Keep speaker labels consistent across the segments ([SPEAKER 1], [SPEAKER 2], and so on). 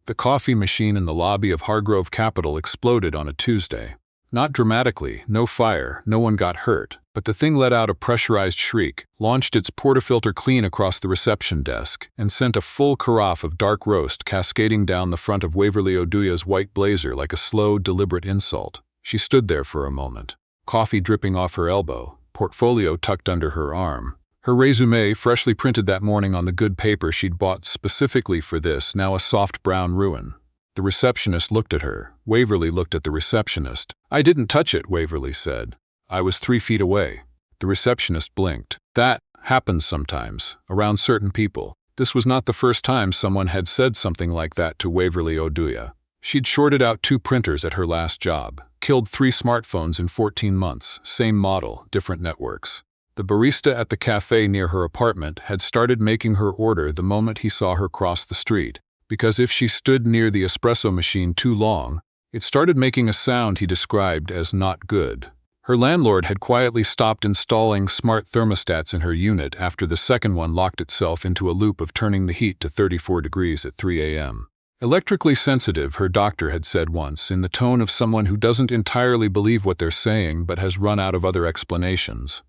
[SPEAKER 1] The coffee machine in the lobby of Hargrove Capital exploded on a Tuesday. Not dramatically, no fire, no one got hurt, but the thing let out a pressurized shriek, launched its portafilter clean across the reception desk, and sent a full carafe of dark roast cascading down the front of Waverly Oduya's white blazer like a slow, deliberate insult. She stood there for a moment, coffee dripping off her elbow, portfolio tucked under her arm. Her résumé, freshly printed that morning on the good paper she'd bought specifically for this, now a soft brown ruin. The receptionist looked at her. Waverly looked at the receptionist. "I didn't touch it," Waverly said. "I was 3 feet away." The receptionist blinked. That happens sometimes, around certain people. This was not the first time someone had said something like that to Waverly Oduya. She'd shorted out 2 printers at her last job, killed 3 smartphones in 14 months, same model, different networks. The barista at the cafe near her apartment had started making her order the moment he saw her cross the street, because if she stood near the espresso machine too long, it started making a sound he described as not good. Her landlord had quietly stopped installing smart thermostats in her unit after the second one locked itself into a loop of turning the heat to 34 degrees at 3 a.m. Electrically sensitive, her doctor had said once, in the tone of someone who doesn't entirely believe what they're saying but has run out of other explanations.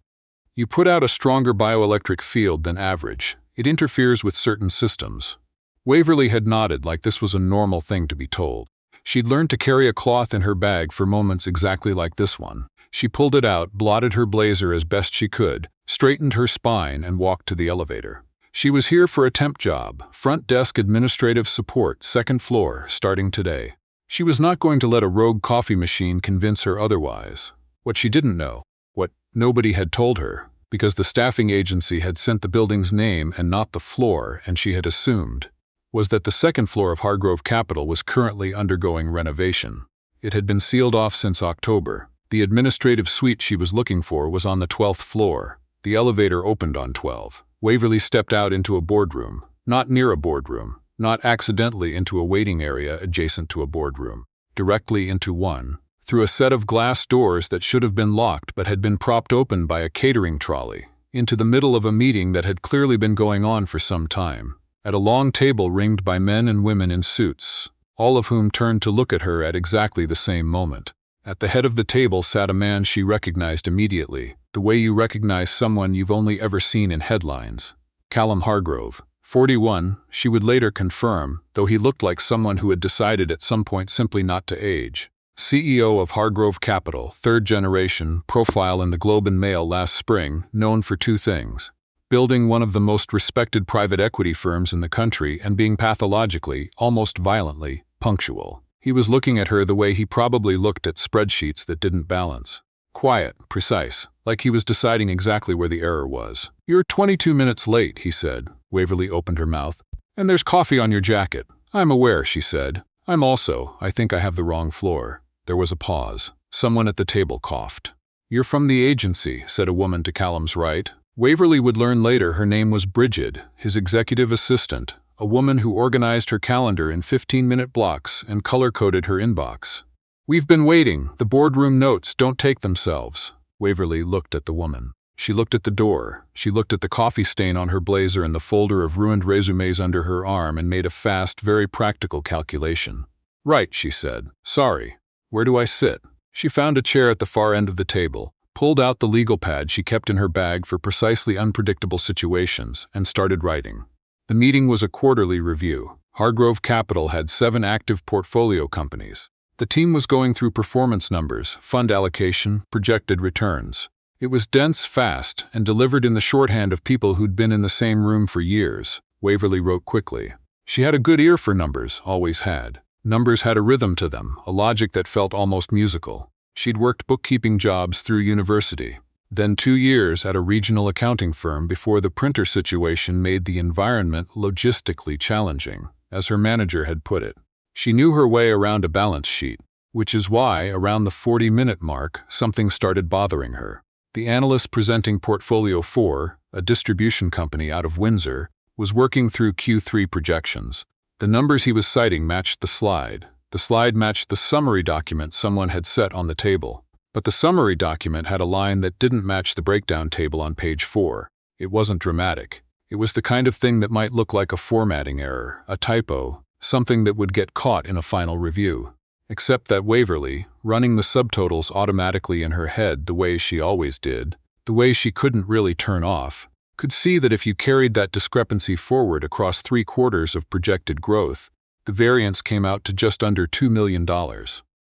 [SPEAKER 1] You put out a stronger bioelectric field than average. It interferes with certain systems. Waverly had nodded like this was a normal thing to be told. She'd learned to carry a cloth in her bag for moments exactly like this one. She pulled it out, blotted her blazer as best she could, straightened her spine, and walked to the elevator. She was here for a temp job, front desk administrative support, 2nd floor, starting today. She was not going to let a rogue coffee machine convince her otherwise. What she didn't know, what nobody had told her, because the staffing agency had sent the building's name and not the floor, and she had assumed, was that the 2nd floor of Hargrove Capital was currently undergoing renovation. It had been sealed off since October. The administrative suite she was looking for was on the 12th floor. The elevator opened on 12. Waverly stepped out into a boardroom, not near a boardroom, not accidentally into a waiting area adjacent to a boardroom, directly into one, through a set of glass doors that should have been locked but had been propped open by a catering trolley, into the middle of a meeting that had clearly been going on for some time, at a long table ringed by men and women in suits, all of whom turned to look at her at exactly the same moment. At the head of the table sat a man she recognized immediately, the way you recognize someone you've only ever seen in headlines. Callum Hargrove, 41, she would later confirm, though he looked like someone who had decided at some point simply not to age. CEO of Hargrove Capital, 3rd generation, profile in the Globe and Mail last spring, known for 2 things: building one of the most respected private equity firms in the country and being pathologically, almost violently, punctual. He was looking at her the way he probably looked at spreadsheets that didn't balance. Quiet, precise, like he was deciding exactly where the error was. "You're 22 minutes late," he said. Waverly opened her mouth. "And there's coffee on your jacket." "I'm aware," she said. I think I have the wrong floor." There was a pause. Someone at the table coughed. "You're from the agency," said a woman to Callum's right. Waverly would learn later her name was Bridget, his executive assistant, a woman who organized her calendar in 15-minute blocks and color-coded her inbox. "We've been waiting. The boardroom notes don't take themselves." Waverly looked at the woman. She looked at the door. She looked at the coffee stain on her blazer and the folder of ruined résumés under her arm and made a fast, very practical calculation. "Right," she said. "Sorry. Where do I sit?" She found a chair at the far end of the table, pulled out the legal pad she kept in her bag for precisely unpredictable situations, and started writing. The meeting was a quarterly review. Hargrove Capital had 7 active portfolio companies. The team was going through performance numbers, fund allocation, projected returns. It was dense, fast, and delivered in the shorthand of people who'd been in the same room for years. Waverly wrote quickly. She had a good ear for numbers, always had. Numbers had a rhythm to them, a logic that felt almost musical. She'd worked bookkeeping jobs through university, then 2 years at a regional accounting firm before the printer situation made the environment logistically challenging, as her manager had put it. She knew her way around a balance sheet, which is why, around the 40-minute mark, something started bothering her. The analyst presenting Portfolio 4, a distribution company out of Windsor, was working through Q3 projections. The numbers he was citing matched the slide. The slide matched the summary document someone had set on the table. But the summary document had a line that didn't match the breakdown table on page 4. It wasn't dramatic. It was the kind of thing that might look like a formatting error, a typo, something that would get caught in a final review. Except that Waverly, running the subtotals automatically in her head the way she always did, the way she couldn't really turn off, could see that if you carried that discrepancy forward across 3/4 of projected growth, the variance came out to just under $2 million.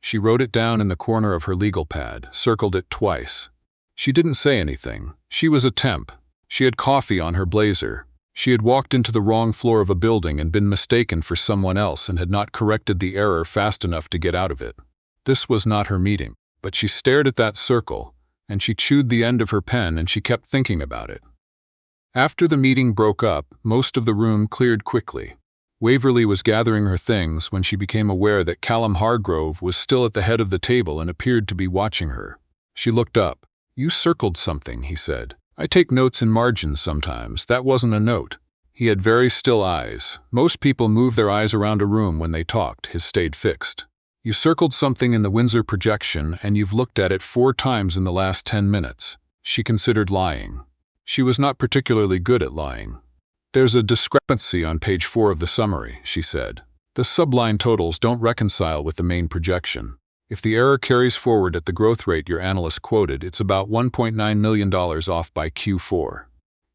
[SPEAKER 1] She wrote it down in the corner of her legal pad, circled it twice. She didn't say anything. She was a temp. She had coffee on her blazer. She had walked into the wrong floor of a building and been mistaken for someone else and had not corrected the error fast enough to get out of it. This was not her meeting, but she stared at that circle, and she chewed the end of her pen and she kept thinking about it. After the meeting broke up, most of the room cleared quickly. Waverly was gathering her things when she became aware that Callum Hargrove was still at the head of the table and appeared to be watching her. She looked up. "You circled something," he said. "I take notes in margins sometimes. That wasn't a note." He had very still eyes. Most people move their eyes around a room when they talked. His stayed fixed. "You circled something in the Windsor projection and you've looked at it 4 times in the last 10 minutes. She considered lying. She was not particularly good at lying. "There's a discrepancy on page 4 of the summary," she said. "The subline totals don't reconcile with the main projection. If the error carries forward at the growth rate your analyst quoted, it's about $1.9 million off by Q4.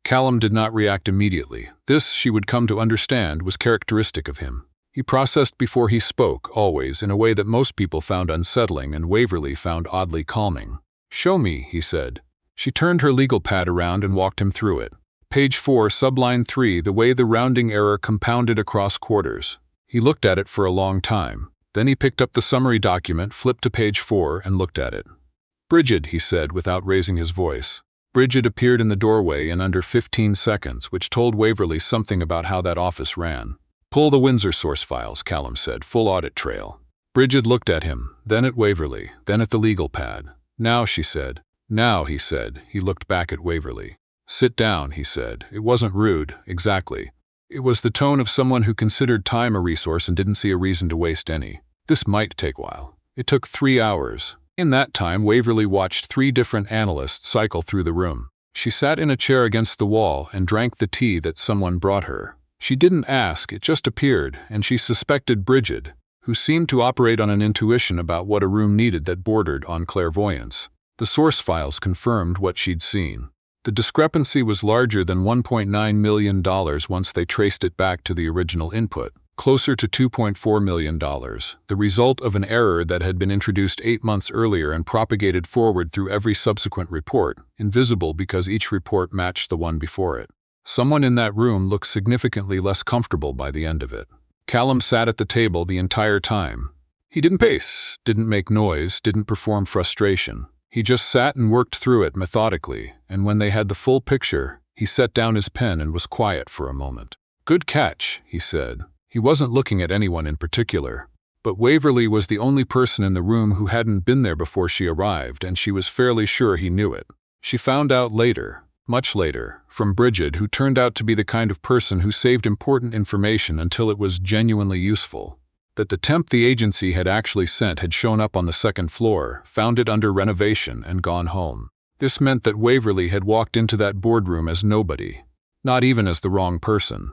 [SPEAKER 1] Callum did not react immediately. This, she would come to understand, was characteristic of him. He processed before he spoke, always, in a way that most people found unsettling and Waverly found oddly calming. "Show me," he said. She turned her legal pad around and walked him through it. Page 4, subline 3, the way the rounding error compounded across quarters. He looked at it for a long time. Then he picked up the summary document, flipped to page 4, and looked at it. "Bridget," he said without raising his voice. Bridget appeared in the doorway in under 15 seconds, which told Waverly something about how that office ran. "Pull the Windsor source files," Callum said, "full audit trail." Bridget looked at him, then at Waverly, then at the legal pad. "Now," she said. "Now," he said. He looked back at Waverly. "Sit down," he said. It wasn't rude, exactly. It was the tone of someone who considered time a resource and didn't see a reason to waste any. This might take a while. It took 3 hours. In that time, Waverly watched 3 different analysts cycle through the room. She sat in a chair against the wall and drank the tea that someone brought her. She didn't ask, it just appeared, and she suspected Bridget, who seemed to operate on an intuition about what a room needed that bordered on clairvoyance. The source files confirmed what she'd seen. The discrepancy was larger than $1.9 million once they traced it back to the original input, closer to $2.4 million, the result of an error that had been introduced 8 months earlier and propagated forward through every subsequent report, invisible because each report matched the one before it. Someone in that room looked significantly less comfortable by the end of it. Callum sat at the table the entire time. He didn't pace, didn't make noise, didn't perform frustration. He just sat and worked through it methodically, and when they had the full picture, he set down his pen and was quiet for a moment. "Good catch," he said. He wasn't looking at anyone in particular, but Waverly was the only person in the room who hadn't been there before she arrived, and she was fairly sure he knew it. She found out later, much later, from Bridget, who turned out to be the kind of person who saved important information until it was genuinely useful, that the temp the agency had actually sent had shown up on the 2nd floor, found it under renovation, and gone home. This meant that Waverly had walked into that boardroom as nobody, not even as the wrong person.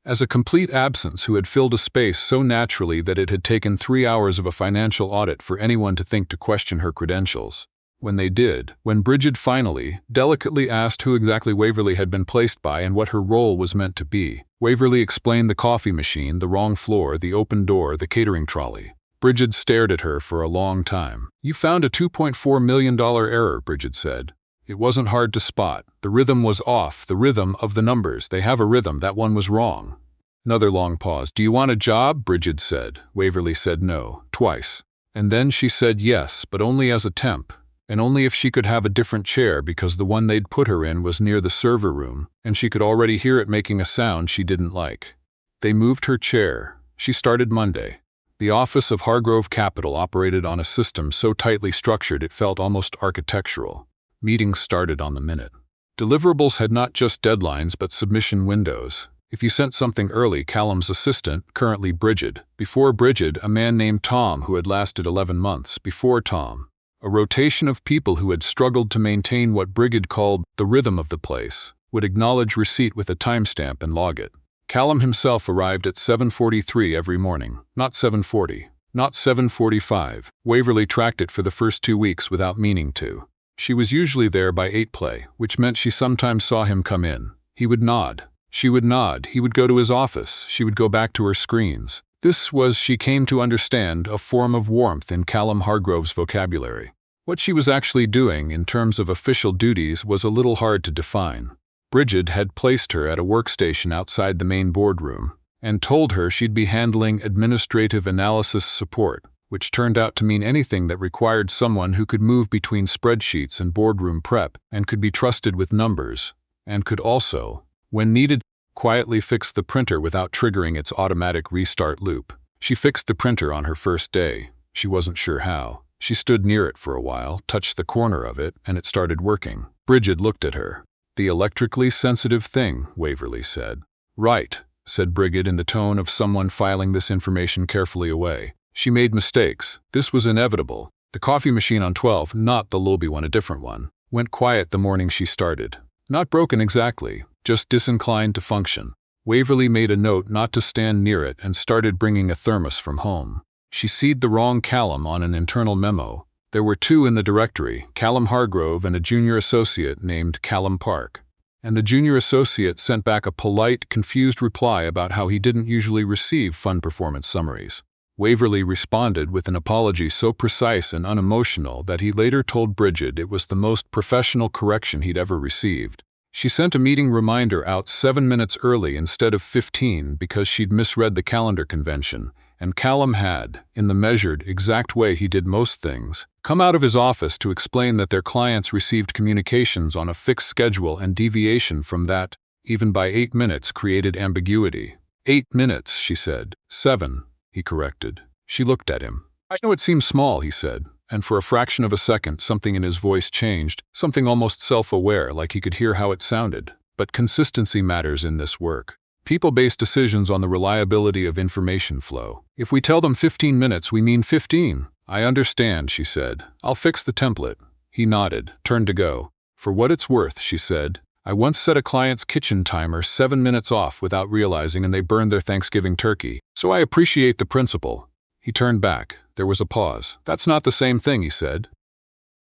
[SPEAKER 1] As a complete absence who had filled a space so naturally that it had taken 3 hours of a financial audit for anyone to think to question her credentials. When they did, when Bridget finally, delicately asked who exactly Waverly had been placed by and what her role was meant to be, Waverly explained the coffee machine, the wrong floor, the open door, the catering trolley. Bridget stared at her for a long time. "You found a $2.4 million error," Bridget said. "It wasn't hard to spot. The rhythm was off, the rhythm of the numbers. They have a rhythm, that one was wrong." Another long pause. "Do you want a job?" Bridget said. Waverly said no, twice. And then she said yes, but only as a temp, and only if she could have a different chair because the one they'd put her in was near the server room, and she could already hear it making a sound she didn't like. They moved her chair. She started Monday. The office of Hargrove Capital operated on a system so tightly structured it felt almost architectural. Meetings started on the minute. Deliverables had not just deadlines but submission windows. If you sent something early, Callum's assistant, currently Bridget, before Bridget, a man named Tom who had lasted 11 months, before Tom, a rotation of people who had struggled to maintain what Bridget called the rhythm of the place, would acknowledge receipt with a timestamp and log it. Callum himself arrived at 7:43 every morning, not 7:40, not 7:45. Waverly tracked it for the first 2 weeks without meaning to. She was usually there by 8 play, which meant she sometimes saw him come in. He would nod. She would nod. He would go to his office. She would go back to her screens. This was, she came to understand, a form of warmth in Callum Hargrove's vocabulary. What she was actually doing in terms of official duties was a little hard to define. Bridget had placed her at a workstation outside the main boardroom and told her she'd be handling administrative analysis support, which turned out to mean anything that required someone who could move between spreadsheets and boardroom prep and could be trusted with numbers, and could also, when needed, quietly fix the printer without triggering its automatic restart loop. She fixed the printer on her first day. She wasn't sure how. She stood near it for a while, touched the corner of it, and it started working. Bridget looked at her. "The electrically sensitive thing," Waverly said. "Right," said Bridget in the tone of someone filing this information carefully away. She made mistakes. This was inevitable. The coffee machine on 12, not the Lulby one, a different one, went quiet the morning she started. Not broken exactly, just disinclined to function. Waverly made a note not to stand near it and started bringing a thermos from home. She CC'd the wrong Callum on an internal memo. There were 2 in the directory, Callum Hargrove and a junior associate named Callum Park. And the junior associate sent back a polite, confused reply about how he didn't usually receive fund performance summaries. Waverly responded with an apology so precise and unemotional that he later told Bridget it was the most professional correction he'd ever received. She sent a meeting reminder out 7 minutes early instead of 15 because she'd misread the calendar convention, and Callum had, in the measured, exact way he did most things, come out of his office to explain that their clients received communications on a fixed schedule and deviation from that, even by 8 minutes, created ambiguity. 8 minutes, she said. 7, he corrected. She looked at him. "I know it seems small," he said, and for a fraction of a second something in his voice changed, something almost self-aware, like he could hear how it sounded. "But consistency matters in this work. People base decisions on the reliability of information flow. If we tell them 15 minutes, we mean 15. "I understand," she said. "I'll fix the template." He nodded, turned to go. "For what it's worth," she said, "I once set a client's kitchen timer 7 minutes off without realizing, and they burned their Thanksgiving turkey. So I appreciate the principle." He turned back. There was a pause. "That's not the same thing," he said.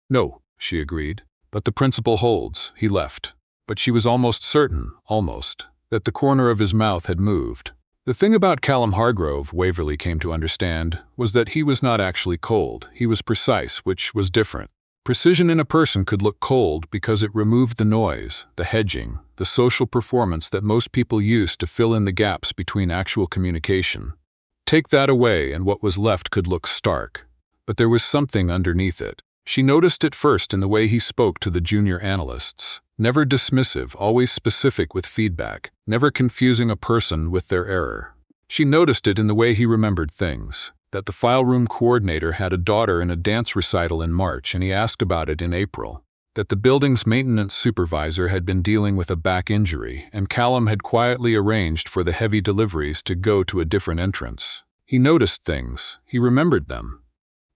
[SPEAKER 1] "No," she agreed. "But the principle holds." He left. But she was almost certain, that the corner of his mouth had moved. The thing about Callum Hargrove, Waverly came to understand, was that he was not actually cold. He was precise, which was different. Precision in a person could look cold because it removed the noise, the hedging, the social performance that most people use to fill in the gaps between actual communication. Take that away and what was left could look stark. But there was something underneath it. She noticed it first in the way he spoke to the junior analysts. Never dismissive, always specific with feedback, never confusing a person with their error. She noticed it in the way he remembered things, that the file room coordinator had a daughter in a dance recital in March and he asked about it in April, that the building's maintenance supervisor had been dealing with a back injury and Callum had quietly arranged for the heavy deliveries to go to a different entrance. He noticed things, he remembered them.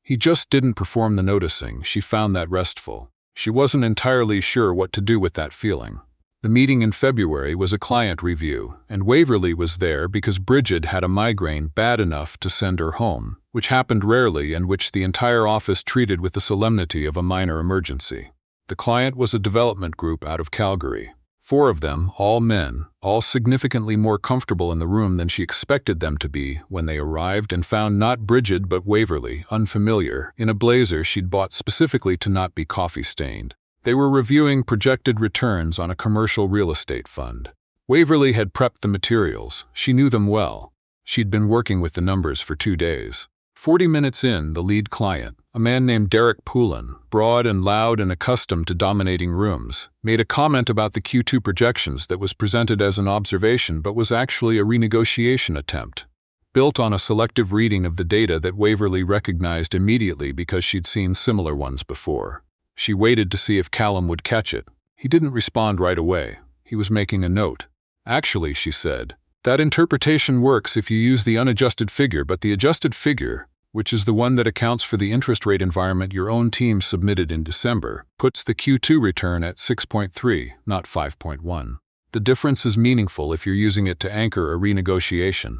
[SPEAKER 1] He just didn't perform the noticing. She found that restful. She wasn't entirely sure what to do with that feeling. The meeting in February was a client review, and Waverly was there because Bridget had a migraine bad enough to send her home, which happened rarely and which the entire office treated with the solemnity of a minor emergency. The client was a development group out of Calgary. 4 of them, all men, all significantly more comfortable in the room than she expected them to be when they arrived and found not Bridget but Waverly, unfamiliar, in a blazer she'd bought specifically to not be coffee-stained. They were reviewing projected returns on a commercial real estate fund. Waverly had prepped the materials. She knew them well. She'd been working with the numbers for 2 days. 40 minutes in, the lead client, a man named Derek Poulin, broad and loud and accustomed to dominating rooms, made a comment about the Q2 projections that was presented as an observation but was actually a renegotiation attempt, built on a selective reading of the data that Waverly recognized immediately because she'd seen similar ones before. She waited to see if Callum would catch it. He didn't respond right away. He was making a note. "Actually," she said, "that interpretation works if you use the unadjusted figure, but the adjusted figure, which is the one that accounts for the interest rate environment your own team submitted in December, puts the Q2 return at 6.3, not 5.1. The difference is meaningful if you're using it to anchor a renegotiation.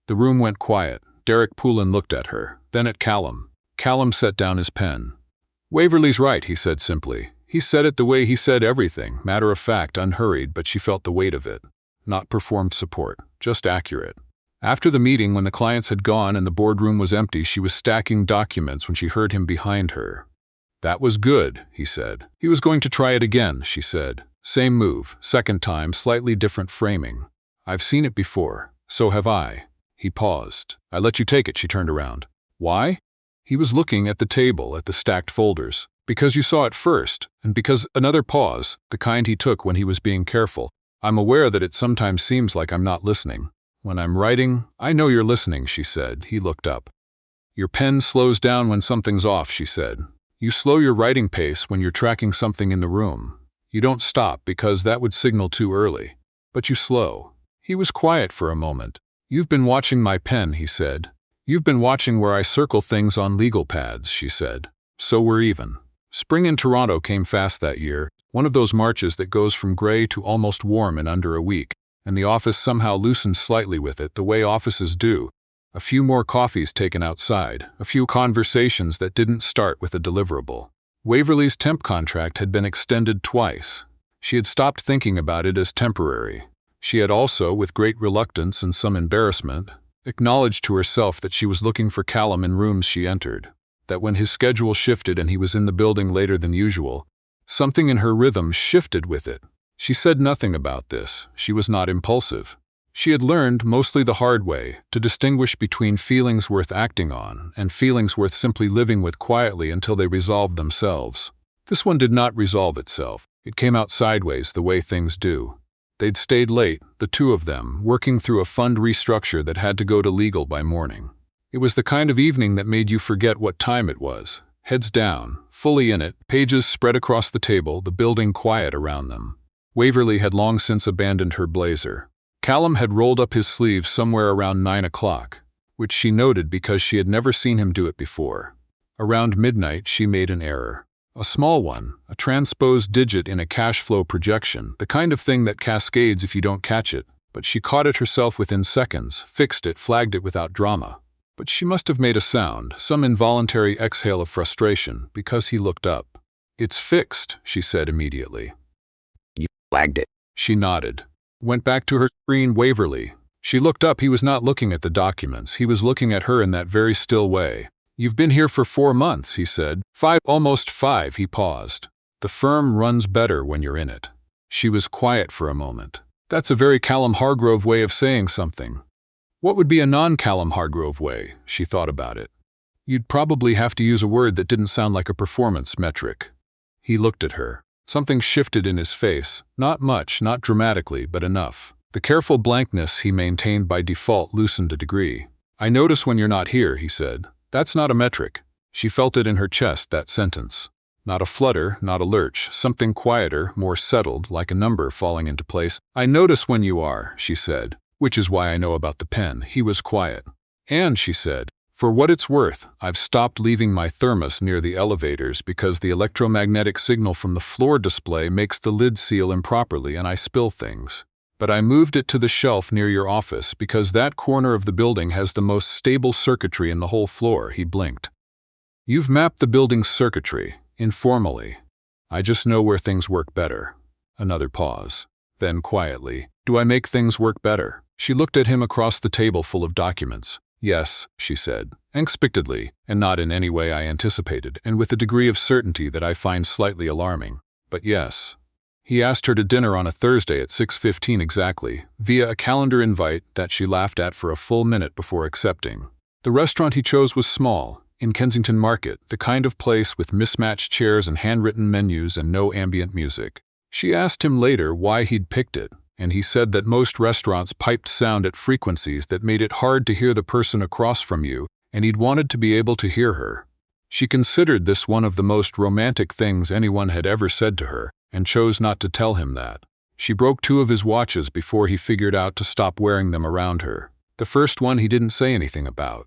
[SPEAKER 1] The room went quiet. Derek Poulin looked at her, then at Callum. Callum set down his pen. "Waverly's right," he said simply. He said it the way he said everything, matter of fact, unhurried, but she felt the weight of it. Not performed support, just accurate. After the meeting, when the clients had gone and the boardroom was empty, she was stacking documents when she heard him behind her. "That was good," he said. "He was going to try it again," she said. "Same move, second time, slightly different framing. I've seen it before. So have I." He paused. "I let you take it," she turned around. "Why?" He was looking at the table, at the stacked folders. "Because you saw it first, and because," another pause, the kind he took when he was being careful. "I'm aware that it sometimes seems like I'm not listening. When I'm writing, I know you're listening," she said. He looked up. "Your pen slows down when something's off," she said. "You slow your writing pace when you're tracking something in the room. You don't stop because that would signal too early. But you slow." He was quiet for a moment. "You've been watching my pen," he said. "You've been watching where I circle things on legal pads," she said. "So we're even." Spring in Toronto came fast that year, one of those marches that goes from gray to almost warm in under a week, and the office somehow loosened slightly with it, the way offices do. A few more coffees taken outside, a few conversations that didn't start with a deliverable. Waverly's temp contract had been extended twice. She had stopped thinking about it as temporary. She had also, with great reluctance and some embarrassment, acknowledged to herself that she was looking for Callum in rooms she entered, that when his schedule shifted and he was in the building later than usual, something in her rhythm shifted with it. She said nothing about this. She was not impulsive. She had learned, mostly the hard way, to distinguish between feelings worth acting on and feelings worth simply living with quietly until they resolved themselves. This one did not resolve itself. It came out sideways, the way things do. They'd stayed late, the two of them, working through a fund restructure that had to go to legal by morning. It was the kind of evening that made you forget what time it was. Heads down, fully in it, pages spread across the table, the building quiet around them. Waverly had long since abandoned her blazer. Callum had rolled up his sleeves somewhere around 9 o'clock, which she noted because she had never seen him do it before. Around midnight, she made an error. A small one, a transposed digit in a cash flow projection, the kind of thing that cascades if you don't catch it, but she caught it herself within seconds, fixed it, flagged it without drama. But she must have made a sound, some involuntary exhale of frustration, because he looked up. "It's fixed," she said immediately.
[SPEAKER 2] "You flagged it."
[SPEAKER 1] She nodded. Went back to her screen. Waverly. She looked up. He was not looking at the documents. He was looking at her in that very still way. "You've been here for 4 months," he said. 5, almost 5, he paused. "The firm runs better when you're in it." She was quiet for a moment. That's a very Callum Hargrove way of saying something. What would be a non-Callum Hargrove way? She thought about it. You'd probably have to use a word that didn't sound like a performance metric. He looked at her. Something shifted in his face. Not much, not dramatically, but enough. The careful blankness he maintained by default loosened a degree. "I notice when you're not here," he said. "That's not a metric." She felt it in her chest, that sentence. Not a flutter, not a lurch, something quieter, more settled, like a number falling into place. "I notice when you are," she said, "which is why I know about the pen." He was quiet. "And," she said, "for what it's worth, I've stopped leaving my thermos near the elevators because the electromagnetic signal from the floor display makes the lid seal improperly and I spill things. But I moved it to the shelf near your office because that corner of the building has the most stable circuitry in the whole floor." He blinked. "You've mapped the building's circuitry, informally. I just know where things work better." Another pause. Then quietly, "Do I make things work better?" She looked at him across the table full of documents. "Yes," she said, unexpectedly, and not in any way I anticipated, and with a degree of certainty that I find slightly alarming. "But yes." He asked her to dinner on a Thursday at 6:15 exactly, via a calendar invite that she laughed at for a full minute before accepting. The restaurant he chose was small, in Kensington Market, the kind of place with mismatched chairs and handwritten menus and no ambient music. She asked him later why he'd picked it, and he said that most restaurants piped sound at frequencies that made it hard to hear the person across from you, and he'd wanted to be able to hear her. She considered this one of the most romantic things anyone had ever said to her, and chose not to tell him that. She broke 2 of his watches before he figured out to stop wearing them around her. The first one he didn't say anything about.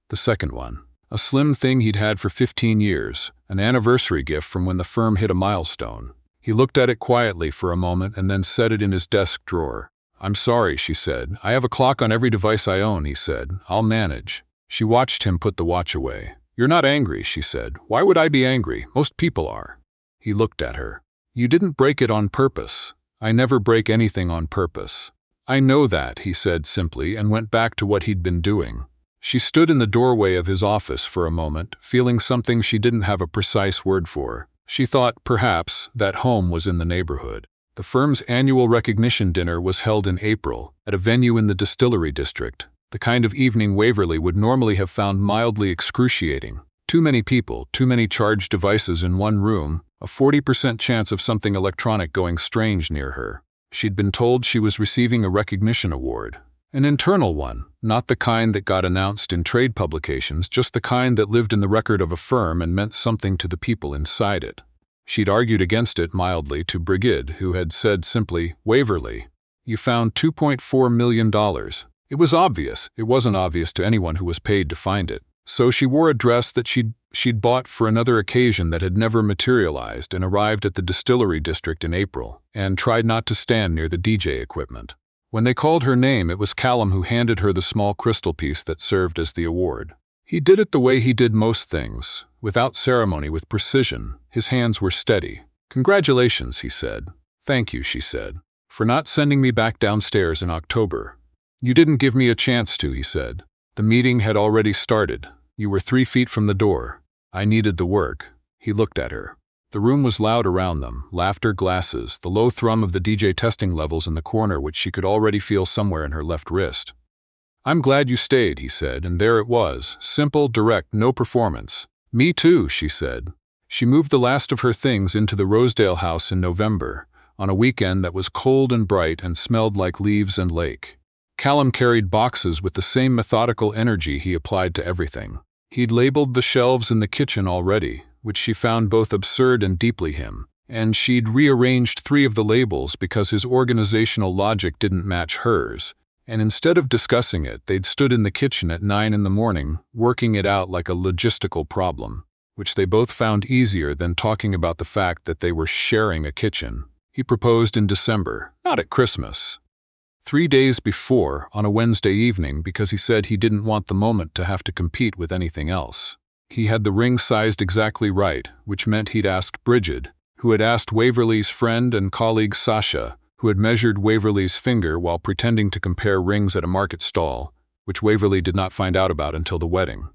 [SPEAKER 1] The second one, a slim thing he'd had for 15 years, an anniversary gift from when the firm hit a milestone. He looked at it quietly for a moment and then set it in his desk drawer. "I'm sorry," she said. "I have a clock on every device I own," he said. "I'll manage." She watched him put the watch away. "You're not angry," she said. "Why would I be angry? Most people are." He looked at her. "You didn't break it on purpose." "I never break anything on purpose." "I know that," he said simply, and went back to what he'd been doing. She stood in the doorway of his office for a moment, feeling something she didn't have a precise word for. She thought, perhaps, that home was in the neighborhood. The firm's annual recognition dinner was held in April, at a venue in the Distillery District, the kind of evening Waverly would normally have found mildly excruciating. Too many people, too many charged devices in one room, a 40% chance of something electronic going strange near her. She'd been told she was receiving a recognition award. An internal one, not the kind that got announced in trade publications, just the kind that lived in the record of a firm and meant something to the people inside it. She'd argued against it mildly to Brigid, who had said simply, "Waverly, you found $2.4 million. It was obvious. It wasn't obvious to anyone who was paid to find it. So she wore a dress that she'd bought for another occasion that had never materialized and arrived at the Distillery District in April, and tried not to stand near the DJ equipment. When they called her name, it was Callum who handed her the small crystal piece that served as the award. He did it the way he did most things, without ceremony, with precision. His hands were steady. "Congratulations," he said. "Thank you," she said, "for not sending me back downstairs in October." "You didn't give me a chance to," he said. "The meeting had already started. You were 3 feet from the door. I needed the work." He looked at her. The room was loud around them, laughter, glasses, the low thrum of the DJ testing levels in the corner which she could already feel somewhere in her left wrist. "I'm glad you stayed," he said, and there it was, simple, direct, no performance. "Me too," she said. She moved the last of her things into the Rosedale house in November, on a weekend that was cold and bright and smelled like leaves and lake. Callum carried boxes with the same methodical energy he applied to everything. He'd labeled the shelves in the kitchen already, which she found both absurd and deeply him, and she'd rearranged 3 of the labels because his organizational logic didn't match hers, and instead of discussing it, they'd stood in the kitchen at 9 in the morning, working it out like a logistical problem, which they both found easier than talking about the fact that they were sharing a kitchen. He proposed in December, not at Christmas. 3 days before, on a Wednesday evening, because he said he didn't want the moment to have to compete with anything else. He had the ring sized exactly right, which meant he'd asked Brigid, who had asked Waverly's friend and colleague Sasha, who had measured Waverly's finger while pretending to compare rings at a market stall, which Waverly did not find out about until the wedding.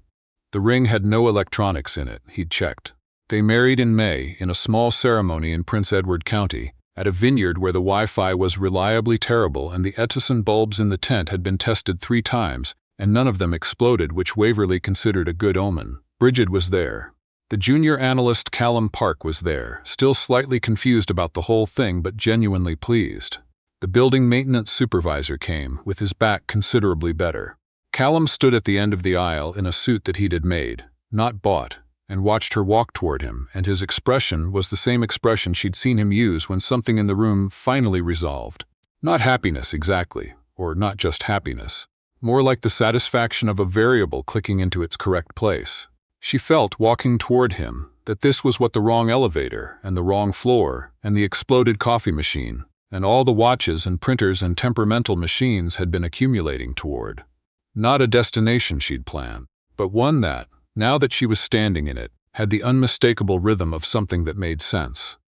[SPEAKER 1] The ring had no electronics in it, he'd checked. They married in May, in a small ceremony in Prince Edward County, at a vineyard where the Wi-Fi was reliably terrible and the Edison bulbs in the tent had been tested 3 times, and none of them exploded, which Waverly considered a good omen. Brigid was there. The junior analyst Callum Park was there, still slightly confused about the whole thing but genuinely pleased. The building maintenance supervisor came, with his back considerably better. Callum stood at the end of the aisle in a suit that he'd made, not bought, and watched her walk toward him, and his expression was the same expression she'd seen him use when something in the room finally resolved. Not happiness exactly, or not just happiness. More like the satisfaction of a variable clicking into its correct place. She felt, walking toward him, that this was what the wrong elevator, and the wrong floor, and the exploded coffee machine, and all the watches and printers and temperamental machines had been accumulating toward. Not a destination she'd planned, but one that, now that she was standing in it, had the unmistakable rhythm of something that made sense.